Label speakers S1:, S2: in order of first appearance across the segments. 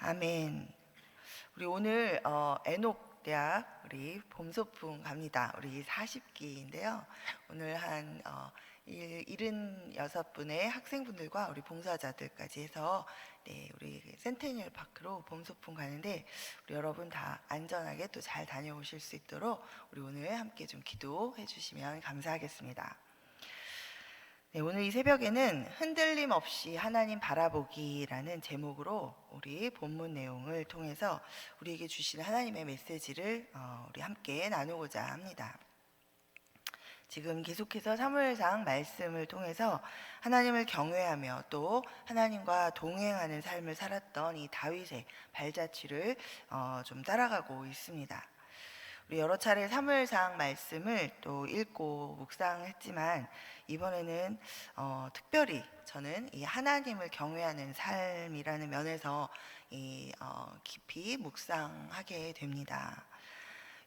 S1: 아멘. 우리 오늘 에녹 대학 우리 봄소풍 갑니다. 우리 40기인데요. 오늘 한 76분의 학생분들과 우리 봉사자들까지 해서 우리 센테니얼 파크로 봄소풍 가는데 우리 여러분 다 안전하게 또 잘 다녀오실 수 있도록 우리 오늘 함께 좀 기도해 주시면 감사하겠습니다. 오늘 이 새벽에는 흔들림 없이 하나님 바라보기라는 제목으로 우리 본문 내용을 통해서 우리에게 주시는 하나님의 메시지를 우리 함께 나누고자 합니다. 지금 계속해서 사무엘상 말씀을 통해서 하나님을 경외하며 또 하나님과 동행하는 삶을 살았던 이 다윗의 발자취를 좀 따라가고 있습니다. 우리 여러 차례 사무엘상 말씀을 또 읽고 묵상했지만 이번에는 특별히 저는 이 하나님을 경외하는 삶이라는 면에서 깊이 묵상하게 됩니다.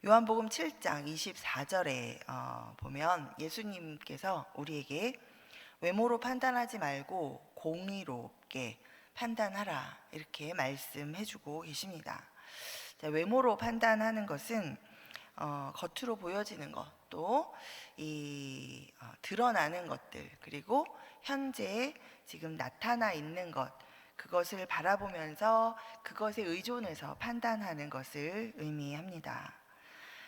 S1: 요한복음 7장 24절에 보면 예수님께서 우리에게 외모로 판단하지 말고 공의롭게 판단하라 이렇게 말씀해주고 계십니다. 자, 외모로 판단하는 것은 겉으로 보여지는 것, 또 드러나는 것들, 그리고 현재 지금 나타나 있는 것, 그것을 바라보면서 그것에 의존해서 판단하는 것을 의미합니다.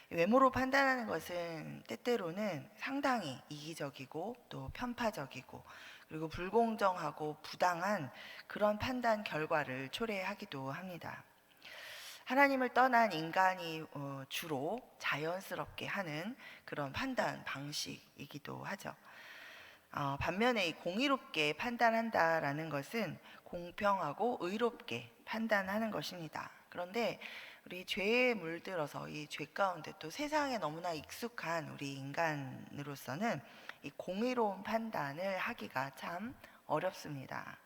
S1: 외모로 판단하는 것은 때때로는 상당히 이기적이고 또 편파적이고 그리고 불공정하고 부당한 그런 판단 결과를 초래하기도 합니다. 하나님을 떠난 인간이 주로 자연스럽게 하는 그런 판단 방식이기도 하죠. 반면에 공의롭게 판단한다라는 것은 공평하고 의롭게 판단하는 것입니다. 그런데 우리 죄에 물들어서 이 죄 가운데 또 세상에 너무나 익숙한 우리 인간으로서는 이 공의로운 판단을 하기가 참 어렵습니다.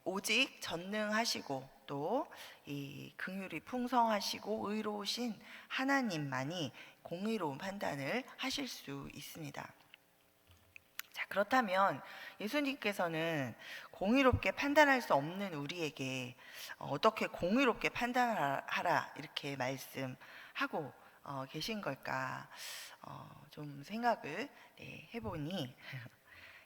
S1: 오직 전능하시고 또 이 긍휼이 풍성하시고 의로우신 하나님만이 공의로운 판단을 하실 수 있습니다. 자, 그렇다면 예수님께서는 공의롭게 판단할 수 없는 우리에게 어떻게 공의롭게 판단하라 이렇게 말씀하고 계신 걸까 좀 생각을 해보니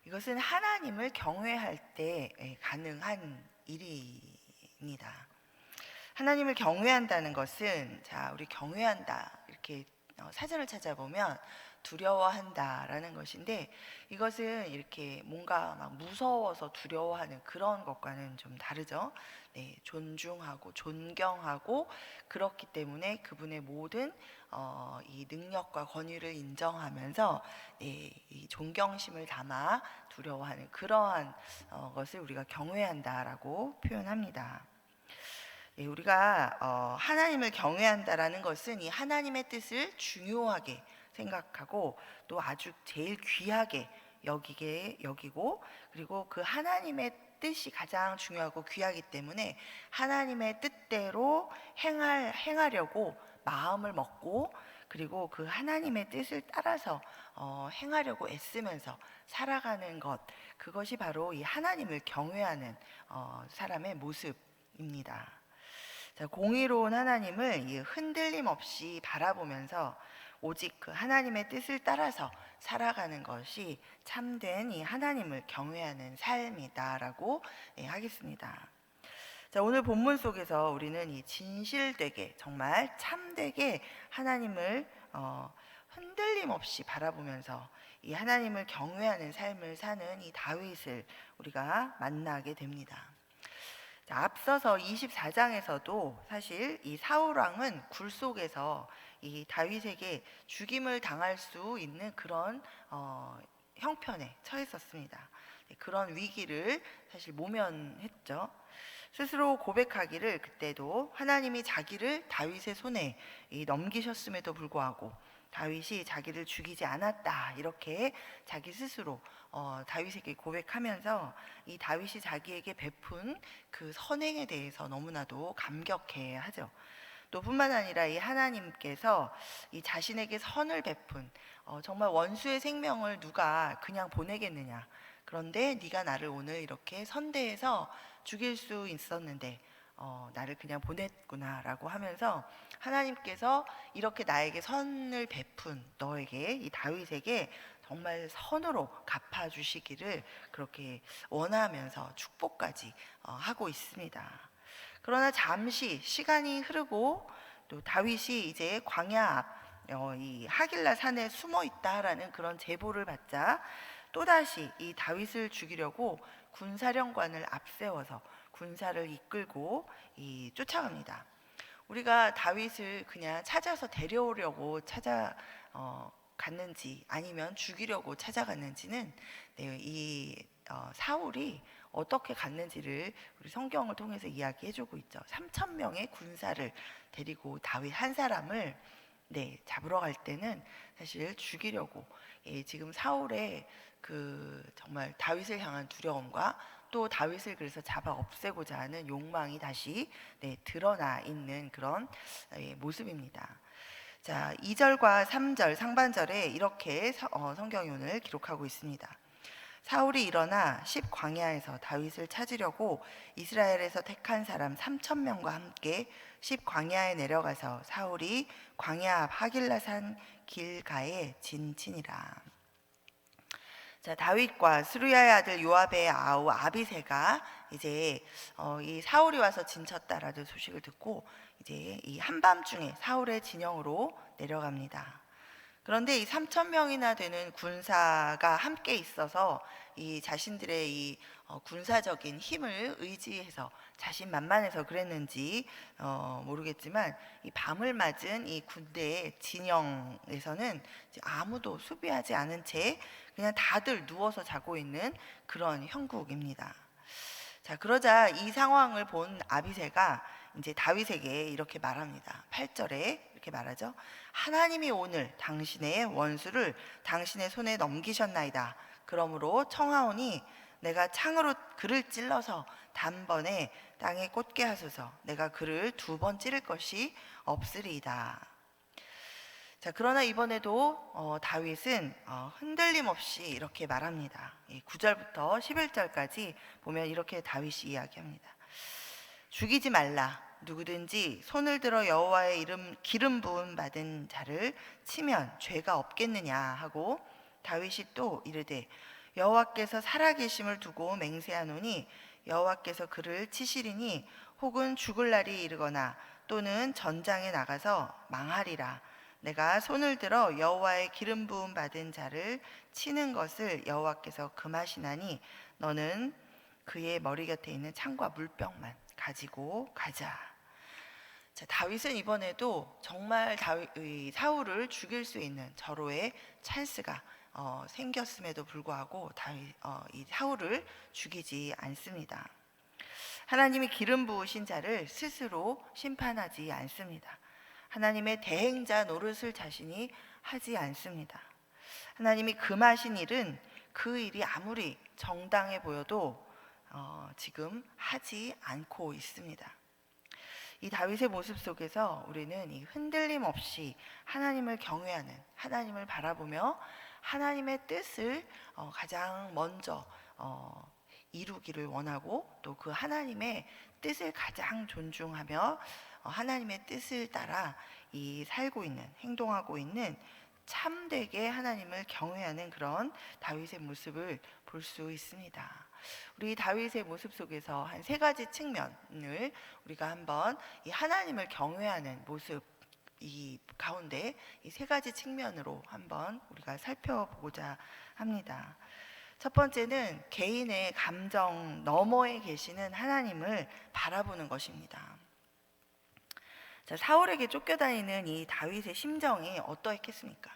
S1: 이것은 하나님을 경외할 때 가능한 일입니다. 하나님을 경외한다는 것은 우리 경외한다 이렇게 사전을 찾아보면 두려워한다라는 것인데 이것은 이렇게 뭔가 막 무서워서 두려워하는 그런 것과는 좀 다르죠. 존중하고 존경하고 그렇기 때문에 그분의 모든 이 능력과 권위를 인정하면서 이 존경심을 담아 두려워하는 그러한 것을 우리가 경외한다라고 표현합니다. 우리가 하나님을 경외한다라는 것은 이 하나님의 뜻을 중요하게 생각하고 또 아주 제일 귀하게 여기고 그리고 그 하나님의 뜻이 가장 중요하고 귀하기 때문에 하나님의 뜻대로 행하려고 마음을 먹고 그리고 그 하나님의 뜻을 따라서 행하려고 애쓰면서 살아가는 것, 그것이 바로 이 하나님을 경외하는 사람의 모습입니다. 자, 공의로운 하나님을 흔들림 없이 바라보면서 오직 그 하나님의 뜻을 따라서 살아가는 것이 참된 이 하나님을 경외하는 삶이다라고 하겠습니다. 자, 오늘 본문 속에서 우리는 이 진실되게 정말 참되게 하나님을 흔들림 없이 바라보면서 이 하나님을 경외하는 삶을 사는 이 다윗을 우리가 만나게 됩니다. 자, 앞서서 24장에서도 사실 이 사울 왕은 굴 속에서 이 다윗에게 죽임을 당할 수 있는 그런 형편에 처했었습니다. 그런 위기를 사실 모면했죠. 스스로 고백하기를 그때도 하나님이 자기를 다윗의 손에 넘기셨음에도 불구하고 다윗이 자기를 죽이지 않았다 이렇게 자기 스스로 다윗에게 고백하면서 이 다윗이 자기에게 베푼 그 선행에 대해서 너무나도 감격해 하죠. 또 뿐만 아니라 이 하나님께서 이 자신에게 선을 베푼 정말 원수의 생명을 누가 그냥 보내겠느냐, 그런데 네가 나를 오늘 이렇게 선대해서 죽일 수 있었는데 나를 그냥 보냈구나라고 하면서 하나님께서 이렇게 나에게 선을 베푼 너에게, 이 다윗에게 정말 선으로 갚아주시기를 그렇게 원하면서 축복까지 하고 있습니다. 그러나 잠시 시간이 흐르고 또 다윗이 이제 광야 앞 이 하길라 산에 숨어 있다라는 그런 제보를 받자 또다시 이 다윗을 죽이려고 군사령관을 앞세워서 군사를 이끌고 쫓아갑니다. 우리가 다윗을 그냥 찾아서 데려오려고 갔는지 아니면 죽이려고 찾아갔는지는 사울이 어떻게 갔는지를 우리 성경을 통해서 이야기해주고 있죠. 3천 명의 군사를 데리고 다윗 한 사람을 잡으러 갈 때는 사실 죽이려고 지금 사울의 그 정말 다윗을 향한 두려움과 또 다윗을 그래서 잡아 없애고자 하는 욕망이 다시 드러나 있는 그런 모습입니다. 자, 2절과 3절 상반절에 이렇게 성경이 오늘 기록하고 있습니다. 사울이 일어나 십광야에서 다윗을 찾으려고 이스라엘에서 택한 사람 3천 명과 함께 십광야에 내려가서 사울이 광야 앞 하길라산 길가에 진치니라. 자, 다윗과 스루야의 아들 요압의 아우 아비새가 이제 이 사울이 와서 진쳤다라는 소식을 듣고 이제 이 한밤중에 사울의 진영으로 내려갑니다. 그런데 이 3천 명이나 되는 군사가 함께 있어서 이 자신들의 이 군사적인 힘을 의지해서 자신만만해서 그랬는지 모르겠지만 이 밤을 맞은 이 군대의 진영에서는 아무도 수비하지 않은 채 그냥 다들 누워서 자고 있는 그런 형국입니다. 자, 그러자 이 상황을 본 아비새가 이제 다윗에게 이렇게 말합니다. 8절에 이렇게 말하죠. 하나님이 오늘 당신의 원수를 당신의 손에 넘기셨나이다. 그러므로 청하오니 내가 창으로 그를 찔러서 단번에 땅에 꽂게 하소서. 내가 그를 2번 찌를 것이 없으리이다. 자, 그러나 이번에도 다윗은 흔들림 없이 이렇게 말합니다. 9절부터 11절까지 보면 이렇게 다윗이 이야기합니다. 죽이지 말라. 누구든지 손을 들어 여호와의 이름 기름 부음 받은 자를 치면 죄가 없겠느냐 하고 다윗이 또 이르되 여호와께서 살아계심을 두고 맹세하노니 여호와께서 그를 치시리니 혹은 죽을 날이 이르거나 또는 전장에 나가서 망하리라. 내가 손을 들어 여호와의 기름 부음 받은 자를 치는 것을 여호와께서 금하시나니 너는 그의 머리 곁에 있는 창과 물병만 가지고 가자. 자, 다윗은 이번에도 정말 사울을 죽일 수 있는 절호의 찬스가 생겼음에도 불구하고 이 사울을 죽이지 않습니다. 하나님이 기름 부으신 자를 스스로 심판하지 않습니다. 하나님의 대행자 노릇을 자신이 하지 않습니다. 하나님이 금하신 일은 그 일이 아무리 정당해 보여도 지금 하지 않고 있습니다. 이 다윗의 모습 속에서 우리는 이 흔들림 없이 하나님을 경외하는, 하나님을 바라보며 하나님의 뜻을 가장 먼저 이루기를 원하고 또 그 하나님의 뜻을 가장 존중하며 하나님의 뜻을 따라 살고 있는, 행동하고 있는 참되게 하나님을 경외하는 그런 다윗의 모습을 볼 수 있습니다. 우리 다윗의 모습 속에서 한 3가지 측면을 우리가 한번 이 하나님을 경외하는 모습 이 가운데 이 3가지 측면으로 한번 우리가 살펴보고자 합니다. 첫 번째는 개인의 감정 너머에 계시는 하나님을 바라보는 것입니다. 자, 사울에게 쫓겨다니는 이 다윗의 심정이 어떠했겠습니까?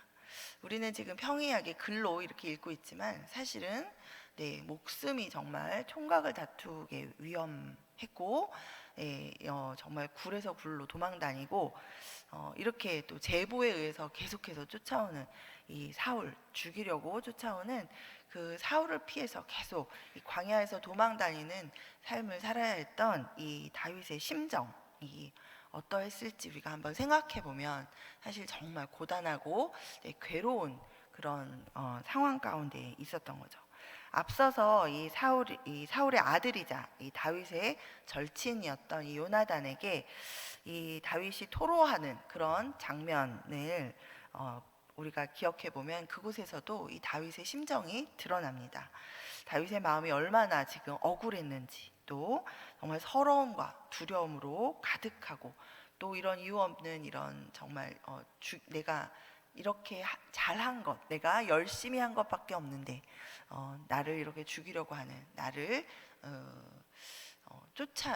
S1: 우리는 지금 평이하게 글로 이렇게 읽고 있지만 사실은 목숨이 정말 총각을 다투게 위험했고 정말 굴에서 굴로 도망다니고 이렇게 또 제보에 의해서 계속해서 쫓아오는 이 사울, 죽이려고 쫓아오는 그 사울을 피해서 계속 이 광야에서 도망다니는 삶을 살아야 했던 이 다윗의 심정이 어떠했을지 우리가 한번 생각해 보면 사실 정말 고단하고 괴로운 그런 상황 가운데 있었던 거죠. 앞서서 이 사울의 아들이자 이 다윗의 절친이었던 이 요나단에게 이 다윗이 토로하는 그런 장면을 우리가 기억해 보면 그곳에서도 이 다윗의 심정이 드러납니다. 다윗의 마음이 얼마나 지금 억울했는지, 또 정말 서러움과 두려움으로 가득하고, 또 이런 이유 없는 이런 정말 내가 이렇게 잘한 것, 내가 열심히 한 것밖에 없는데 나를 이렇게 죽이려고 하는, 나를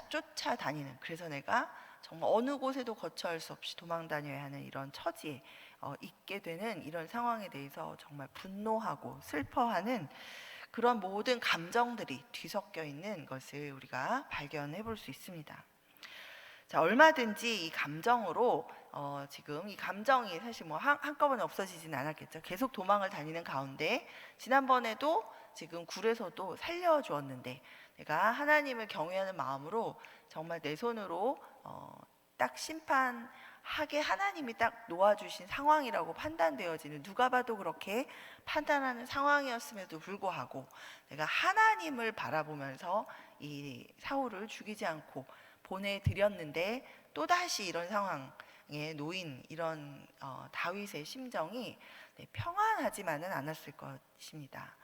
S1: 쫓아다니는, 그래서 내가 정말 어느 곳에도 거처할 수 없이 도망 다녀야 하는 이런 처지에 있게 되는 이런 상황에 대해서 정말 분노하고 슬퍼하는 그런 모든 감정들이 뒤섞여 있는 것을 우리가 발견해 볼 수 있습니다. 자, 얼마든지 이 감정으로 지금 이 감정이 사실 뭐 한꺼번에 없어지진 않았겠죠. 계속 도망을 다니는 가운데 지난번에도 지금 굴에서도 살려주었는데, 내가 하나님을 경외하는 마음으로 정말 내 손으로 딱 심판하게 하나님이 딱 놓아주신 상황이라고 판단되어지는, 누가 봐도 그렇게 판단하는 상황이었음에도 불구하고 내가 하나님을 바라보면서 이 사울을 죽이지 않고 보내드렸는데, 또다시 이런 상황에 놓인 이런 다윗의 심정이 평안하지만은 않았을 것입니다.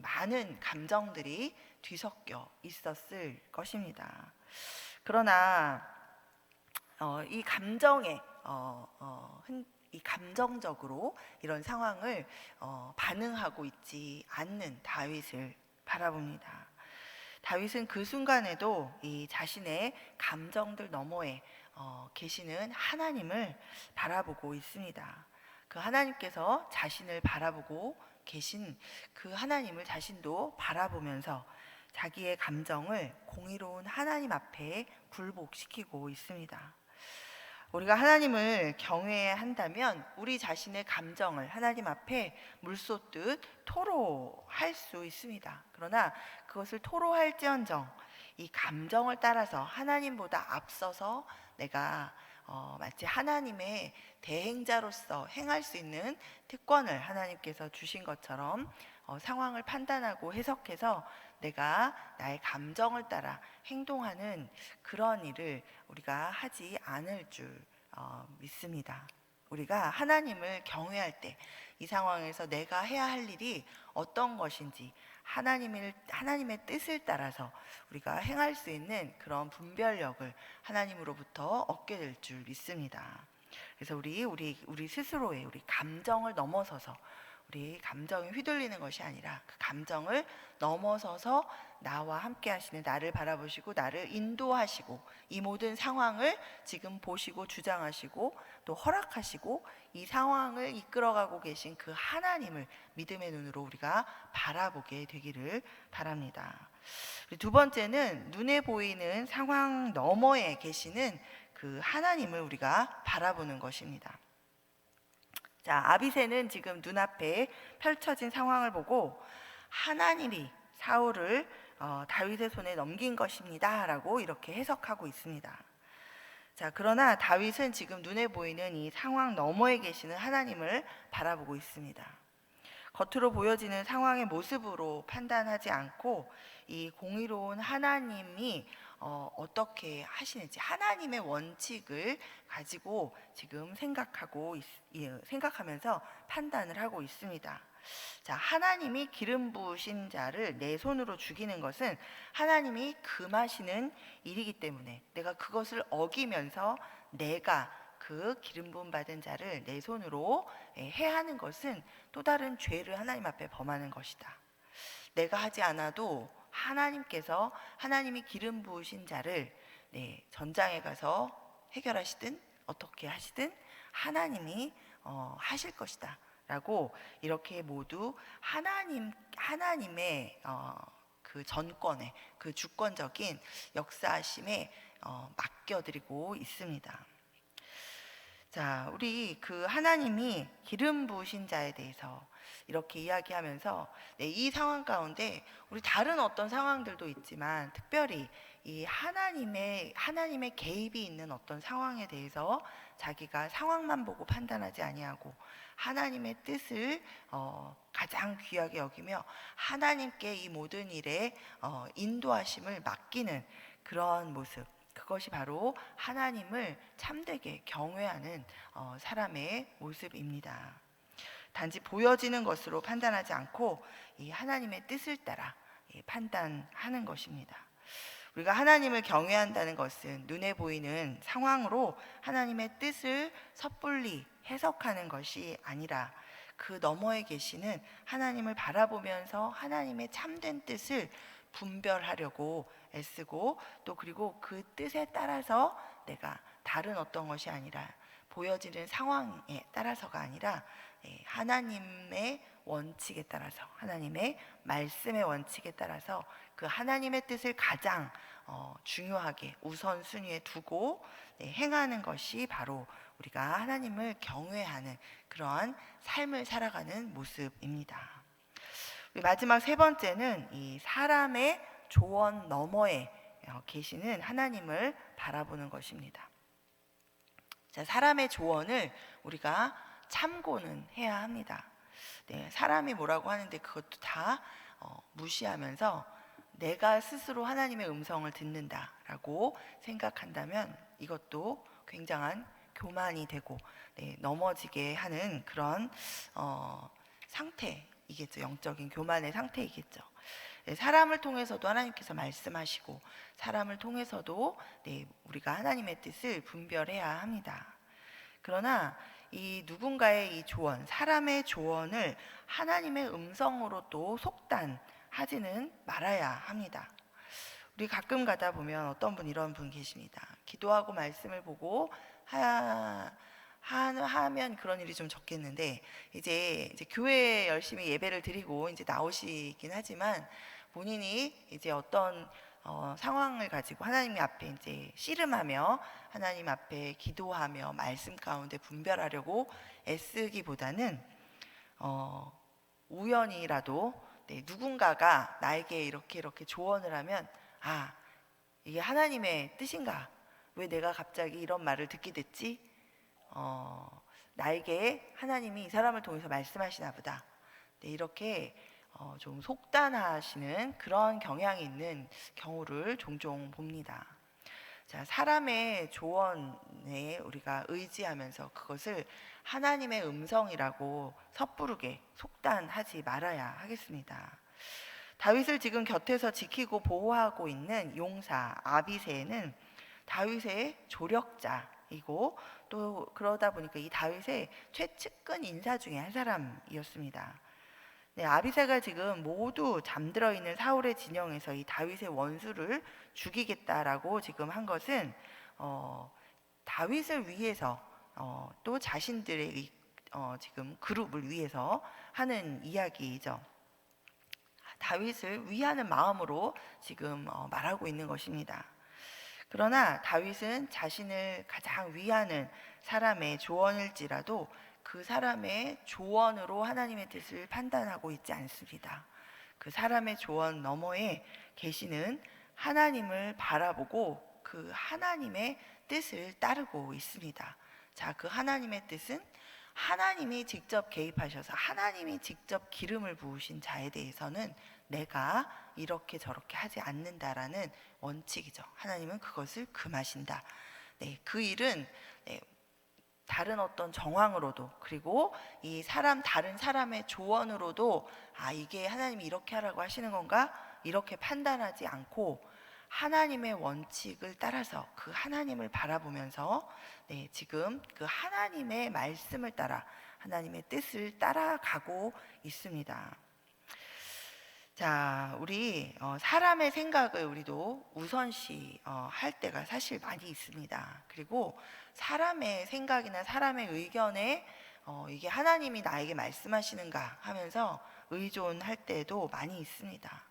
S1: 많은 감정들이 뒤섞여 있었을 것입니다. 그러나 이 감정에 이 감정적으로 이런 상황을 반응하고 있지 않는 다윗을 바라봅니다. 다윗은 그 순간에도 이 자신의 감정들 너머에 계시는 하나님을 바라보고 있습니다. 그 하나님께서 자신을 바라보고 계신 그 하나님을 자신도 바라보면서 자기의 감정을 공의로운 하나님 앞에 굴복시키고 있습니다. 우리가 하나님을 경외한다면 우리 자신의 감정을 하나님 앞에 물쏟듯 토로할 수 있습니다. 그러나 그것을 토로할지언정 이 감정을 따라서 하나님보다 앞서서 내가 마치 하나님의 대행자로서 행할 수 있는 특권을 하나님께서 주신 것처럼 상황을 판단하고 해석해서 내가 나의 감정을 따라 행동하는 그런 일을 우리가 하지 않을 줄 믿습니다. 우리가 하나님을 경외할 때 이 상황에서 내가 해야 할 일이 어떤 것인지 하나님의 뜻을 따라서 우리가 행할 수 있는 그런 분별력을 하나님으로부터 얻게 될 줄 믿습니다. 그래서 우리 스스로의 우리 감정을 넘어서서, 우리 감정이 휘둘리는 것이 아니라 그 감정을 넘어서서 나와 함께 하시는, 나를 바라보시고 나를 인도하시고 이 모든 상황을 지금 보시고 주장하시고 또 허락하시고 이 상황을 이끌어가고 계신 그 하나님을 믿음의 눈으로 우리가 바라보게 되기를 바랍니다. 두 번째는 눈에 보이는 상황 너머에 계시는 그 하나님을 우리가 바라보는 것입니다. 자, 아비새는 지금 눈앞에 펼쳐진 상황을 보고 하나님이 사울을 다윗의 손에 넘긴 것입니다 라고 이렇게 해석하고 있습니다. 자, 그러나 다윗은 지금 눈에 보이는 이 상황 너머에 계시는 하나님을 바라보고 있습니다. 겉으로 보여지는 상황의 모습으로 판단하지 않고 이 공의로운 하나님이 어떻게 하시는지 하나님의 원칙을 가지고 지금 생각하면서 판단을 하고 있습니다. 자, 하나님이 기름 부으신 자를 내 손으로 죽이는 것은 하나님이 금하시는 일이기 때문에 내가 그것을 어기면서 내가 그 기름 부음 받은 자를 내 손으로 해하는 것은 또 다른 죄를 하나님 앞에 범하는 것이다. 내가 하지 않아도 하나님께서, 하나님이 기름 부으신 자를 전장에 가서 해결하시든 어떻게 하시든 하나님이 하실 것이다 라고 이렇게 모두 하나님의 그 전권에, 그 주권적인 역사하심에 맡겨드리고 있습니다. 자, 우리 그 하나님이 기름 부으신 자에 대해서 이렇게 이야기하면서 이 상황 가운데 우리 다른 어떤 상황들도 있지만 특별히 이 하나님의 개입이 있는 어떤 상황에 대해서 자기가 상황만 보고 판단하지 아니하고 하나님의 뜻을 가장 귀하게 여기며 하나님께 이 모든 일에 인도하심을 맡기는 그런 모습, 그것이 바로 하나님을 참되게 경외하는 사람의 모습입니다. 단지 보여지는 것으로 판단하지 않고 이 하나님의 뜻을 따라 판단하는 것입니다. 우리가 하나님을 경외한다는 것은 눈에 보이는 상황으로 하나님의 뜻을 섣불리 해석하는 것이 아니라 그 너머에 계시는 하나님을 바라보면서 하나님의 참된 뜻을 분별하려고 애쓰고, 또 그리고 그 뜻에 따라서 내가 다른 어떤 것이 아니라 보여지는 상황에 따라서가 아니라 하나님의 원칙에 따라서, 하나님의 말씀의 원칙에 따라서 그 하나님의 뜻을 가장 중요하게 우선순위에 두고 행하는 것이 바로 우리가 하나님을 경외하는 그러한 삶을 살아가는 모습입니다. 마지막 세 번째는 이 사람의 조언 너머에 계시는 하나님을 바라보는 것입니다. 자, 사람의 조언을 우리가 참고는 해야 합니다. 사람이 뭐라고 하는데 그것도 다 무시하면서 내가 스스로 하나님의 음성을 듣는다라고 생각한다면 이것도 굉장한 교만이 되고 넘어지게 하는 그런 상태이겠죠. 영적인 교만의 상태이겠죠. 사람을 통해서도 하나님께서 말씀하시고 사람을 통해서도 우리가 하나님의 뜻을 분별해야 합니다. 그러나 이 누군가의 이 조언, 사람의 조언을 하나님의 음성으로 또 속단하지는 말아야 합니다. 우리 가끔 가다 보면 어떤 분, 이런 분 계십니다. 기도하고 말씀을 보고 하면 그런 일이 좀 적겠는데 이제 교회에 열심히 예배를 드리고 이제 나오시긴 하지만 본인이 이제 어떤 상황을 가지고 하나님 앞에 이제 씨름하며 하나님 앞에 기도하며 말씀 가운데 분별하려고 애쓰기보다는 우연이라도 누군가가 나에게 이렇게 조언을 하면 이게 하나님의 뜻인가? 왜 내가 갑자기 이런 말을 듣게 됐지? 나에게 하나님이 이 사람을 통해서 말씀하시나 보다. 이렇게 좀 속단하시는 그런 경향이 있는 경우를 종종 봅니다. 자, 사람의 조언에 우리가 의지하면서 그것을 하나님의 음성이라고 섣부르게 속단하지 말아야 하겠습니다. 다윗을 지금 곁에서 지키고 보호하고 있는 용사 아비새는 다윗의 조력자이고 또 그러다 보니까 이 다윗의 최측근 인사 중에 한 사람이었습니다. 아비새가 지금 모두 잠들어 있는 사울의 진영에서 이 다윗의 원수를 죽이겠다라고 지금 한 것은 다윗을 위해서 또 자신들의 지금 그룹을 위해서 하는 이야기이죠. 다윗을 위하는 마음으로 지금 말하고 있는 것입니다. 그러나 다윗은 자신을 가장 위하는 사람의 조언일지라도 그 사람의 조언으로 하나님의 뜻을 판단하고 있지 않습니다. 그 사람의 조언 너머에 계시는 하나님을 바라보고 그 하나님의 뜻을 따르고 있습니다. 자, 그 하나님의 뜻은 하나님이 직접 개입하셔서 하나님이 직접 기름을 부으신 자에 대해서는 내가 이렇게 저렇게 하지 않는다라는 원칙이죠. 하나님은 그것을 금하신다. 그 일은 다른 어떤 정황으로도 그리고 이 다른 사람의 조언으로도 이게 하나님이 이렇게 하라고 하시는 건가? 이렇게 판단하지 않고 하나님의 원칙을 따라서 그 하나님을 바라보면서 지금 그 하나님의 말씀을 따라 하나님의 뜻을 따라가고 있습니다. 자, 우리 사람의 생각을 우리도 우선시 할 때가 사실 많이 있습니다. 그리고 사람의 생각이나 사람의 의견에 이게 하나님이 나에게 말씀하시는가 하면서 의존할 때도 많이 있습니다.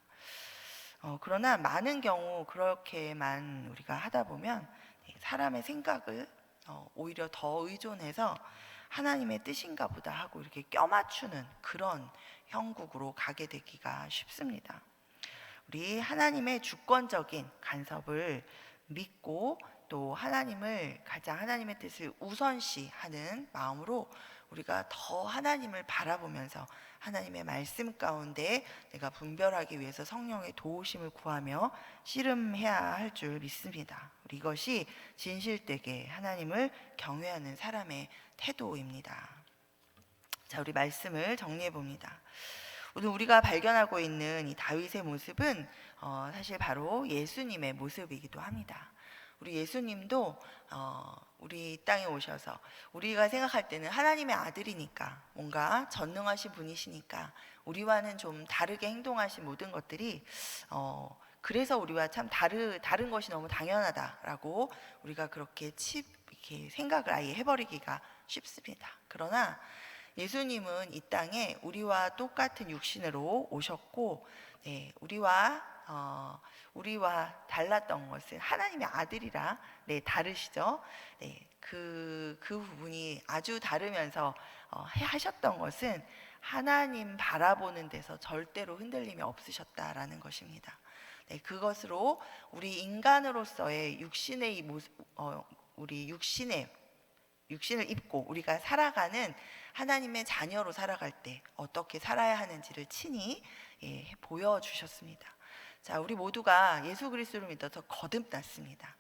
S1: 그러나 많은 경우 그렇게만 우리가 하다 보면 사람의 생각을 오히려 더 의존해서 하나님의 뜻인가 보다 하고 이렇게 껴맞추는 그런 형국으로 가게 되기가 쉽습니다. 우리 하나님의 주권적인 간섭을 믿고 또 하나님을 가장 하나님의 뜻을 우선시하는 마음으로 우리가 더 하나님을 바라보면서 하나님의 말씀 가운데 내가 분별하기 위해서 성령의 도우심을 구하며 씨름해야 할 줄 믿습니다. 이것이 진실되게 하나님을 경외하는 사람의 태도입니다. 자, 우리 말씀을 정리해 봅니다. 오늘 우리가 발견하고 있는 이 다윗의 모습은 사실 바로 예수님의 모습이기도 합니다. 우리 예수님도 우리 땅에 오셔서 우리가 생각할 때는 하나님의 아들이니까 뭔가 전능하신 분이시니까 우리와는 좀 다르게 행동하신 모든 것들이 그래서 우리와 참 다른 것이 너무 당연하다라고 우리가 그렇게 이렇게 생각을 아예 해버리기가 쉽습니다. 그러나 예수님은 이 땅에 우리와 똑같은 육신으로 오셨고, 네, 우리와 달랐던 것은 하나님의 아들이라, 네, 다르시죠. 네, 그 부분이 아주 다르면서 하셨던 것은 하나님 바라보는 데서 절대로 흔들림이 없으셨다라는 것입니다. 네, 그것으로 우리 인간으로서의 육신의 이 모습, 우리 육신을 입고 우리가 살아가는 하나님의 자녀로 살아갈 때 어떻게 살아야 하는지를 친히 보여주셨습니다. 자, 우리 모두가 예수 그리스도를 믿어서 거듭났습니다.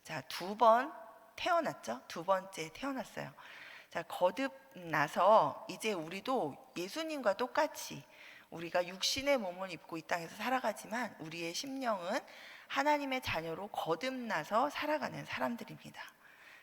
S1: 자, 2번 태어났죠? 2번째 태어났어요. 자, 거듭나서 이제 우리도 예수님과 똑같이 우리가 육신의 몸을 입고 이 땅에서 살아가지만 우리의 심령은 하나님의 자녀로 거듭나서 살아가는 사람들입니다.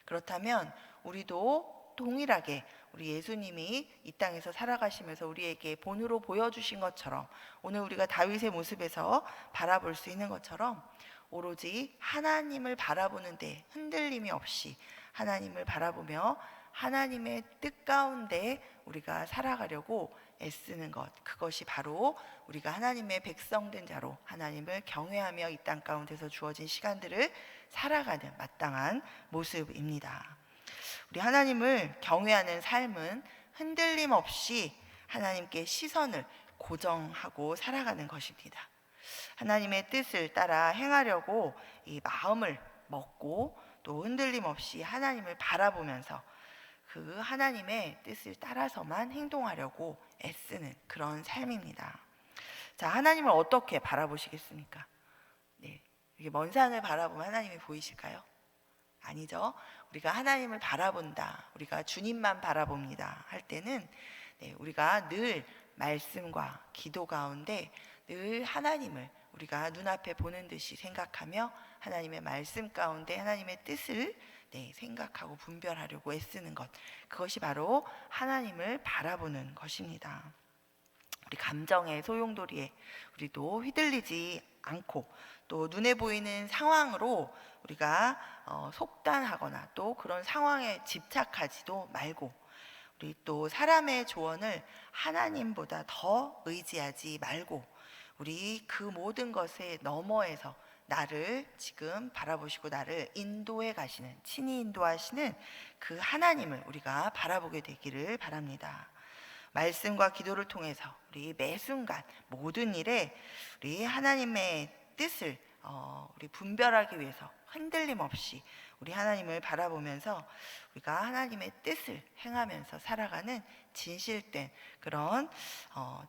S1: 그렇다면 우리도 동일하게 우리 예수님이 이 땅에서 살아가시면서 우리에게 본으로 보여주신 것처럼 오늘 우리가 다윗의 모습에서 바라볼 수 있는 것처럼 오로지 하나님을 바라보는데 흔들림이 없이 하나님을 바라보며 하나님의 뜻 가운데 우리가 살아가려고 애쓰는 것, 그것이 바로 우리가 하나님의 백성된 자로 하나님을 경외하며 이 땅 가운데서 주어진 시간들을 살아가는 마땅한 모습입니다. 우리 하나님을 경외하는 삶은 흔들림 없이 하나님께 시선을 고정하고 살아가는 것입니다. 하나님의 뜻을 따라 행하려고 이 마음을 먹고 또 흔들림 없이 하나님을 바라보면서 그 하나님의 뜻을 따라서만 행동하려고 애쓰는 그런 삶입니다. 자, 하나님을 어떻게 바라보시겠습니까? 네, 이게 먼 산을 바라보면 하나님이 보이실까요? 아니죠. 우리가 하나님을 바라본다, 우리가 주님만 바라봅니다 할 때는 우리가 늘 말씀과 기도 가운데 늘 하나님을 우리가 눈앞에 보는 듯이 생각하며 하나님의 말씀 가운데 하나님의 뜻을 생각하고 분별하려고 애쓰는 것, 그것이 바로 하나님을 바라보는 것입니다. 우리 감정의 소용돌이에 우리도 휘둘리지 않고 또 눈에 보이는 상황으로 우리가 속단하거나 또 그런 상황에 집착하지도 말고 우리 또 사람의 조언을 하나님보다 더 의지하지 말고 우리 그 모든 것에 너머에서 나를 지금 바라보시고 나를 인도해 가시는, 친히 인도하시는 그 하나님을 우리가 바라보게 되기를 바랍니다. 말씀과 기도를 통해서 우리 매 순간 모든 일에 우리 하나님의 뜻을 우리 분별하기 위해서 흔들림 없이 우리 하나님을 바라보면서 우리가 하나님의 뜻을 행하면서 살아가는 진실된 그런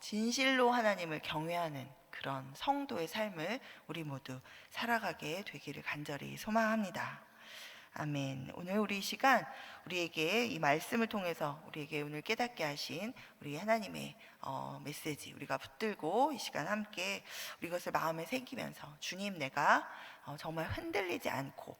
S1: 진실로 하나님을 경외하는 그런 성도의 삶을 우리 모두 살아가게 되기를 간절히 소망합니다. 아멘. 오늘 우리 이 시간 우리에게 이 말씀을 통해서 우리에게 오늘 깨닫게 하신 우리 하나님의 메시지 우리가 붙들고 이 시간 함께 우리 것을 마음에 새기면서 주님, 내가 정말 흔들리지 않고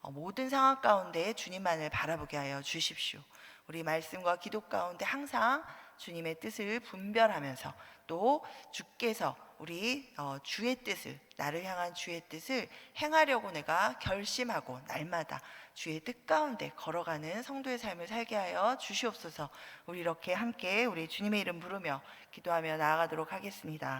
S1: 모든 상황 가운데 주님만을 바라보게 하여 주십시오. 우리 말씀과 기도 가운데 항상 주님의 뜻을 분별하면서 또 주께서 우리 주의 뜻을, 나를 향한 주의 뜻을 행하려고 내가 결심하고 날마다 주의 뜻 가운데 걸어가는 성도의 삶을 살게 하여 주시옵소서. 우리 이렇게 함께 우리 주님의 이름 부르며 기도하며 나아가도록 하겠습니다.